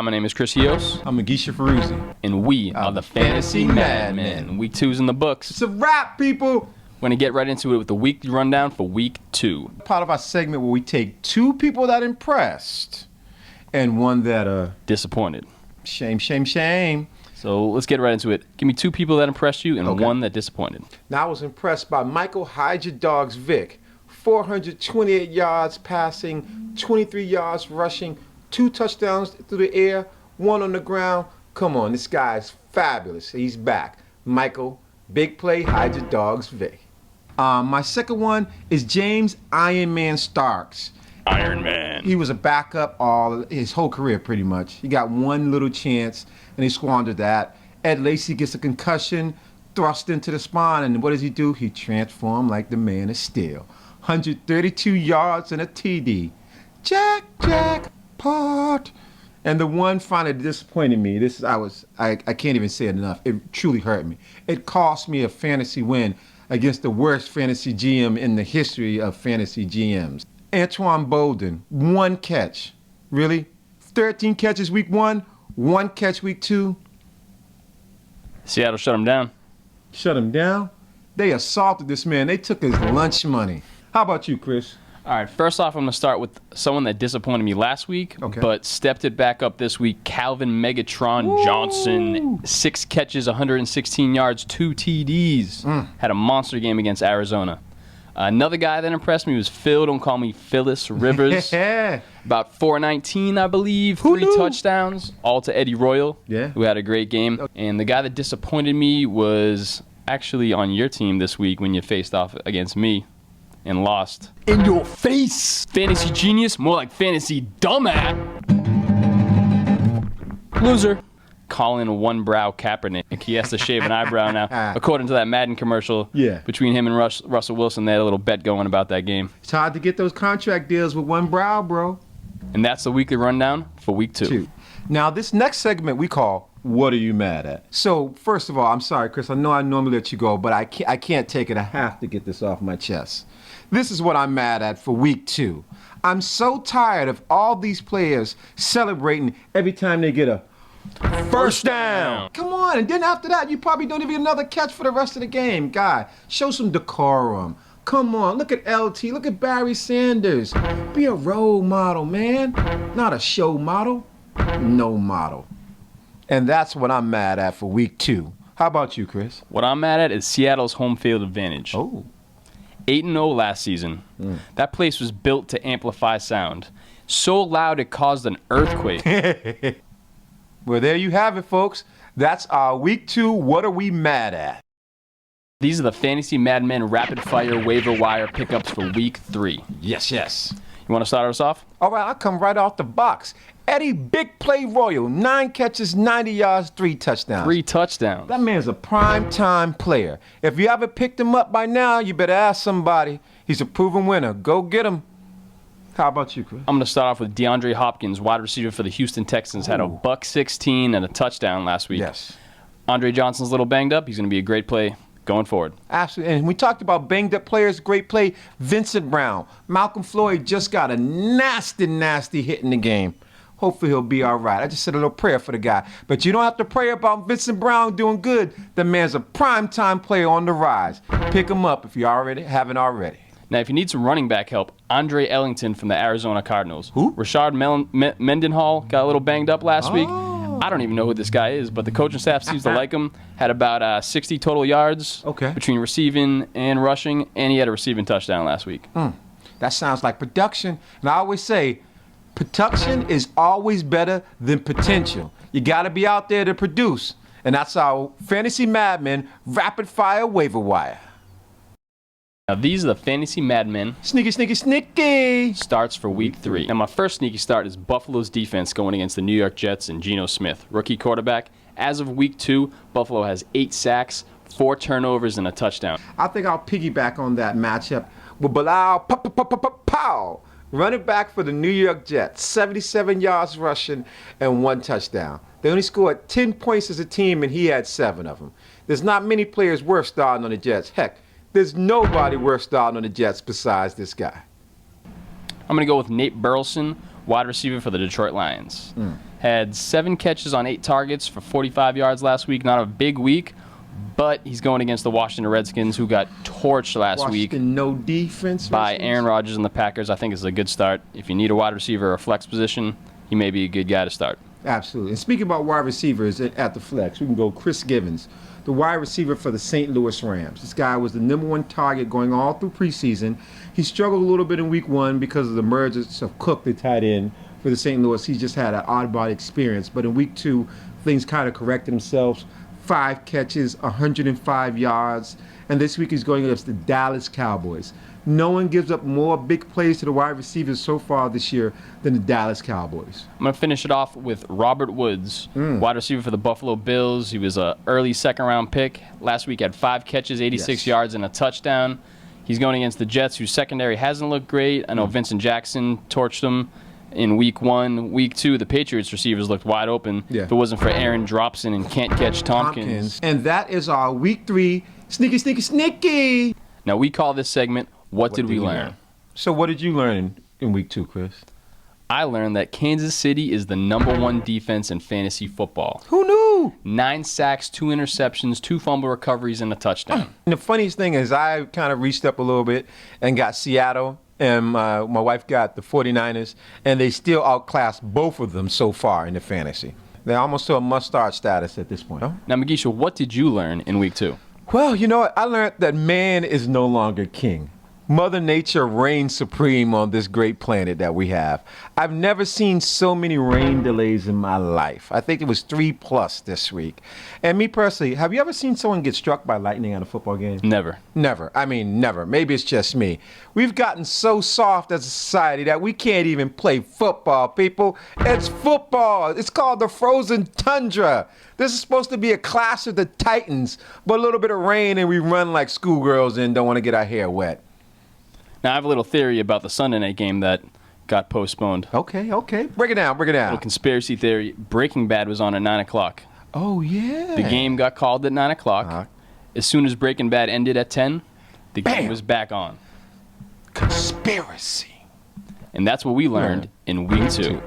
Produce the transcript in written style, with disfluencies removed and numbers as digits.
My name is Chris Hios. I'm Magisha Ferruzzi. And we are the Fantasy Madmen. Week 2's in the books. It's a wrap, people. We're going to get right into it with the weekly rundown for week 2. Part of our segment where we take 2 people that impressed and one that disappointed. Shame, shame, shame. So let's get right into it. Give me 2 people that impressed you and one that disappointed. Now I was impressed by Michael Hide Your Dogs Vic. 428 yards passing, 23 yards rushing, 2 touchdowns through the air, 1 on the ground. Come on, this guy's fabulous. He's back. Michael, big play, Hide Your Dogs Vic. My second one is James Iron Man Starks. Iron Man. He was a backup all his whole career, pretty much. He got one little chance, and he squandered that. Ed Lacy gets a concussion, thrust into the spine, and what does he do? He transformed like the Man of Steel. 132 yards and a TD. Jackpot. And the one finally disappointed me. I can't even say it enough. It truly hurt me. It cost me a fantasy win against the worst fantasy GM in the history of fantasy GMs. Antoine Bolden, 1 catch. Really? 13 catches week 1, 1 catch week 2. Seattle shut him down. Shut him down? They assaulted this man. They took his lunch money. How about you, Chris? All right, first off, I'm going to start with someone that disappointed me last week, but stepped it back up this week. Calvin Megatron Johnson, 6 catches, 116 yards, 2 TDs. Had a monster game against Arizona. Another guy that impressed me was Phil, don't call me Phyllis Rivers. About 419, I believe, 3 touchdowns, all to Eddie Royal, who had a great game. And the guy that disappointed me was actually on your team this week when you faced off against me and lost. In your face! Fantasy genius, more like fantasy dumbass. Loser. Colin One Brow Kaepernick. He has to shave an eyebrow now. According to that Madden commercial, between him and Russell Wilson, they had a little bet going about that game. It's hard to get those contract deals with one brow, bro. And that's the weekly rundown for week 2. Now, this next segment we call What Are You Mad At? So, first of all, I'm sorry, Chris. I know I normally let you go, but I can't take it. I have to get this off my chest. This is what I'm mad at for week 2. I'm so tired of all these players celebrating every time they get a first down. Come on, and then after that, you probably don't even get another catch for the rest of the game. Guy, show some decorum. Come on, look at LT, look at Barry Sanders. Be a role model, man. Not a show model, no model. And that's what I'm mad at for week 2. How about you, Chris? What I'm mad at is Seattle's home field advantage. 8-0 last season. That place was built to amplify sound. So loud it caused an earthquake. Well, there you have it, folks. That's our week 2 What Are We Mad At? These are the Fantasy Madmen Rapid Fire Waiver Wire pickups for week 3. Yes. You want to start us off? All right, I'll come right off the box. Eddie Big Play Royal, 9 catches, 90 yards, 3 touchdowns. 3 touchdowns. That man's a prime-time player. If you haven't picked him up by now, you better ask somebody. He's a proven winner. Go get him. How about you, Chris? I'm going to start off with DeAndre Hopkins, wide receiver for the Houston Texans. Had a $116 and a touchdown last week. Yes. Andre Johnson's a little banged up. He's going to be a great play going forward. Absolutely. And we talked about banged up players, great play. Vincent Brown. Malcolm Floyd just got a nasty hit in the game. Hopefully he'll be all right. I just said a little prayer for the guy. But you don't have to pray about Vincent Brown doing good. The man's a prime-time player on the rise. Pick him up if you haven't already. Now, if you need some running back help, Andre Ellington from the Arizona Cardinals. Who? Rashard Mendenhall got a little banged up last week. I don't even know who this guy is, but the coaching staff seems to like him. Had about 60 total yards between receiving and rushing, and he had a receiving touchdown last week. That sounds like production. And I always say, production is always better than potential. You got to be out there to produce. And that's our Fantasy Madmen Rapid Fire Waiver Wire. Now, these are the Fantasy Madmen. Sneaky. Starts for week 3. Now, my first sneaky start is Buffalo's defense going against the New York Jets and Geno Smith, rookie quarterback. As of week 2, Buffalo has 8 sacks, 4 turnovers, and a touchdown. I think I'll piggyback on that matchup with Bilal Pow. Running back for the New York Jets, 77 yards rushing and 1 touchdown. They only scored 10 points as a team, and he had 7 of them. There's not many players worth starting on the Jets. Heck, there's nobody worth starting on the Jets besides this guy. I'm going to go with Nate Burleson, wide receiver for the Detroit Lions. had 7 catches on 8 targets for 45 yards last week. Not a big week, but he's going against the Washington Redskins, who got torched last week. No defense by Aaron Rodgers and the Packers. I think it's a good start. If you need a wide receiver or a flex position, he may be a good guy to start. Absolutely. And speaking about wide receivers at the flex, we can go Chris Givens, the wide receiver for the St. Louis Rams. This guy was the #1 target going all through preseason. He struggled a little bit in week 1 because of the emergence of Cook, the tight end for the St. Louis. He just had an odd-body experience. But in week 2, things kind of corrected themselves. 5 catches, 105 yards. And this week he's going against the Dallas Cowboys. No one gives up more big plays to the wide receivers so far this year than the Dallas Cowboys. I'm going to finish it off with Robert Woods, wide receiver for the Buffalo Bills. He was an early second-round pick. Last week had 5 catches, 86 yards, and a touchdown. He's going against the Jets, whose secondary hasn't looked great. I know Vincent Jackson torched them in week 1. Week 2, the Patriots receivers looked wide open. Yeah. If it wasn't for Aaron Dropson and Can't Catch Tompkins. And that is our week 3 Sneaky, Sneaky, Sneaky. Now, we call this segment, What Did We Learn? So what did you learn in week 2, Chris? I learned that Kansas City is the #1 defense in fantasy football. Who knew? 9 sacks, 2 interceptions, 2 fumble recoveries, and a touchdown. And the funniest thing is I kind of reached up a little bit and got Seattle, and my wife got the 49ers, and they still outclassed both of them so far in the fantasy. They're almost to a must-start status at this point. Huh? Now, Magisha, what did you learn in week 2? Well, you know what? I learned that man is no longer king. Mother Nature reigns supreme on this great planet that we have. I've never seen so many rain delays in my life. I think it was 3+ this week. And me personally, have you ever seen someone get struck by lightning at a football game? Never. Never. I mean, never. Maybe it's just me. We've gotten so soft as a society that we can't even play football, people. It's football. It's called the frozen tundra. This is supposed to be a clash of the titans, but a little bit of rain and we run like schoolgirls and don't want to get our hair wet. Now, I have a little theory about the Sunday night game that got postponed. Okay. Break it down. A little conspiracy theory. Breaking Bad was on at 9 o'clock. Oh, yeah. The game got called at 9 o'clock. As soon as Breaking Bad ended at 10, the game was back on. Conspiracy. And that's what we learned in week 2.